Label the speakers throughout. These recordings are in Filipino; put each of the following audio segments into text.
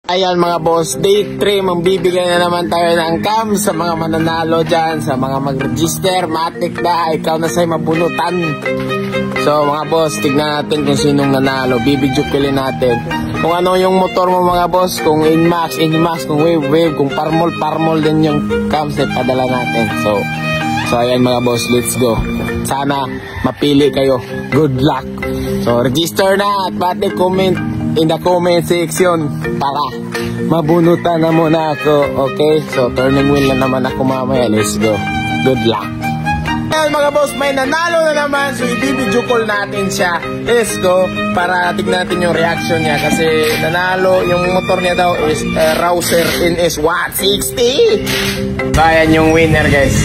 Speaker 1: Ayan mga boss, day 3, magbibigay na naman tayo ng cam sa mga mananalo dyan, sa mga mag-register, matik na, ikaw na sa'yo mabunutan. So mga boss, tignan natin kung sinong nanalo, bibidyokelin natin. Kung ano yung motor mo mga boss, kung Inmax, kung Wave, kung Parmol din yung cams na padala natin. So ayan mga boss, let's go. Sana mapili kayo, good luck. So register na at pati comment in the comment section para mabunutan na muna ako, okay? So turning wheel na naman ako mamaya, let's go, good luck. Ayan mga boss, may nanalo na naman, so i-video call natin siya, let's go, para tignan natin yung reaction niya kasi nanalo, yung motor niya daw is Rouser NS 160. So ayan yung winner guys,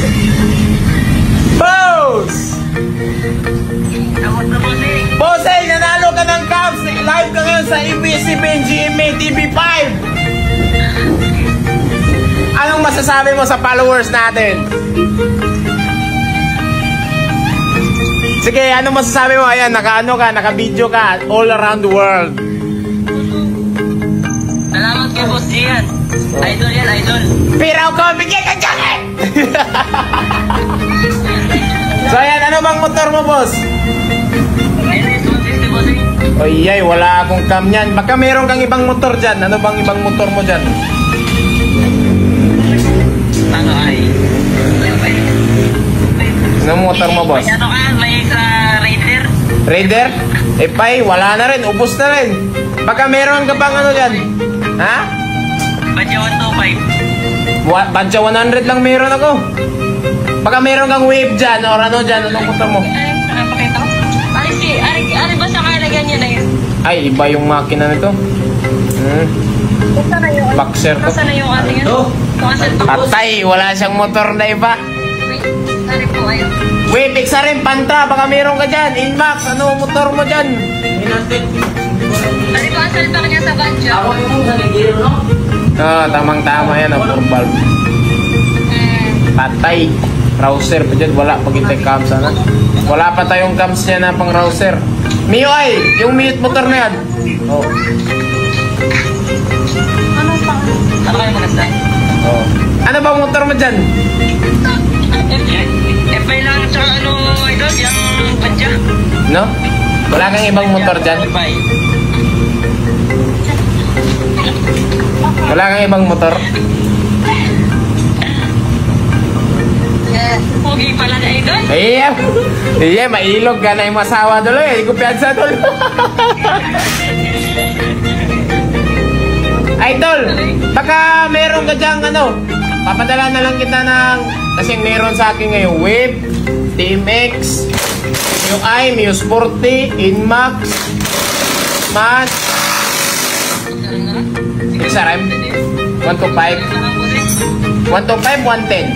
Speaker 1: boss! Bossay, nanalo ka ng Cubs! Live ka ngayon sa ABS-CBN GMA TV5! Anong masasabi mo sa followers natin? Sige, anong masasabi mo? Ayan, naka-video ka all around the world.
Speaker 2: Salamat kay Boss Gian. Idol yan, idol.
Speaker 1: Piraw ko, bigyan ka jacket! So ayan, ano bang motor mo, boss? Oy, ay, wala akong cam yan. Baka meron kang ibang motor dyan. Ano bang ibang motor mo dyan?
Speaker 2: Ano ay?
Speaker 1: Anong motor mo, boss?
Speaker 2: Ano ka? May sa Raider?
Speaker 1: Raider? Eh, pay, wala na rin. Ubus na rin. Baka meron ka bang ano dyan? Ha?
Speaker 2: Badya 125.
Speaker 1: Badya 100 lang meron ako. Baka meron kang Wave dyan or ano dyan. Anong motor mo?
Speaker 2: Pakita ko. Ano ba sa kalagyan niya na yun?
Speaker 1: Ay, iba yung makina nito. Boxer to.
Speaker 2: Saan na yung ating yun?
Speaker 1: Patay, wala siyang motor na iba.
Speaker 2: Wait, sorry po kayo.
Speaker 1: Wave, iksa rin, Panta. Baka meron ka dyan. Inmax, ano motor mo dyan?
Speaker 2: Ano ba ang salpak niya sa Badya? Ako yung sa Nigero, no?
Speaker 1: Tamang-tama yan, puro bulb. Patay. Rouser pa dyan, wala pag itay cams sana. Wala pa tayong cams niya na pang Rouser. Mio ay, yung mute motor na yan. Oh.
Speaker 2: Ano kayo maganda?
Speaker 1: Oh. Ano ba motor mo dyan?
Speaker 2: FI lang sa ano, idol, yung Badya.
Speaker 1: No? Wala kang ibang motor dyan? Wala kang ibang motor?
Speaker 2: Pogi pala na idol.
Speaker 1: Iya, mailog ka na yung masawa dulo eh. Hindi ko piyansa dulo. Idol, baka meron ka dyang ano, papadala na lang kita ng, kasi meron sa akin ngayon, Wave, TMX, MIUI, Mio Sporty, Inmax, Man, isa rem, 125, 125, 110.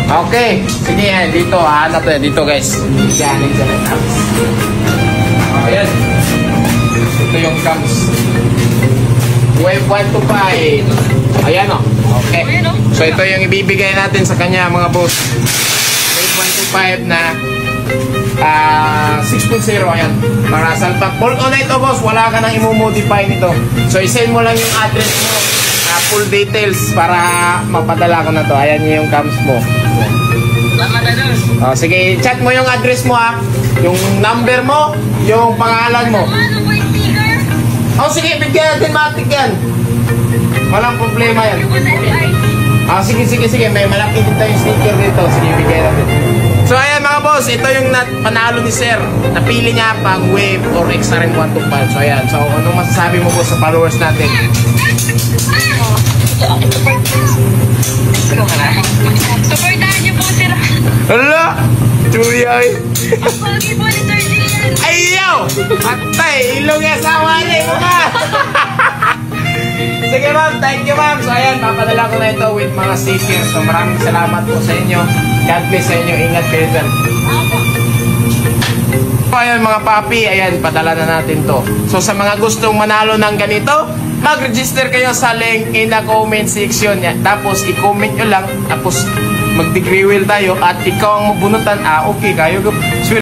Speaker 1: Okay, sige yan, dito hanap na dito guys. Yan, ayan. Ito yung cams. Wave 125. Ayan o. Okay. So ito yung ibibigay natin sa kanya mga boss. Wave 125 na 6.0 ayan. Para salpak. Bolt on ito boss, wala ka nang i-modify nito. So isend mo lang yung address mo. Full details para mapadala ko na to. Ayan yung cams mo. Oh, sige, chat mo yung address mo ha. Yung number mo, yung pangalan mo. Oh, sige, bigyan natin matik yan. Walang problema yan. Oh, sige. May malaki din tayong sticker dito. Sige, bigyan natin. So, ayan mga boss, ito yung panalo ni Sir. Napili niya pang Wave or XRM 125. So, ayan. So, anong masasabi mo po sa followers natin?
Speaker 2: Supportahan niyo po sir.
Speaker 1: Hala! Chuyay!
Speaker 2: Pogi po ni Sir Gian.
Speaker 1: Ayaw! Patay! Ilong yung asawa niya mo ka! Sige ma'am, thank you ma'am. So ayan, papadala ko na ito with mga stickers. So maraming salamat po sa inyo. God bless sa inyo. Ingat kayo dyan. So ayan mga papi, ayan, padala na natin to. So sa mga gustong manalo ng ganito, mag-register kayo sa link in the comment section. Tapos i-comment nyo lang. Tapos mag-degree wheel tayo. At ikaw ang mabunutan. Okay, kayo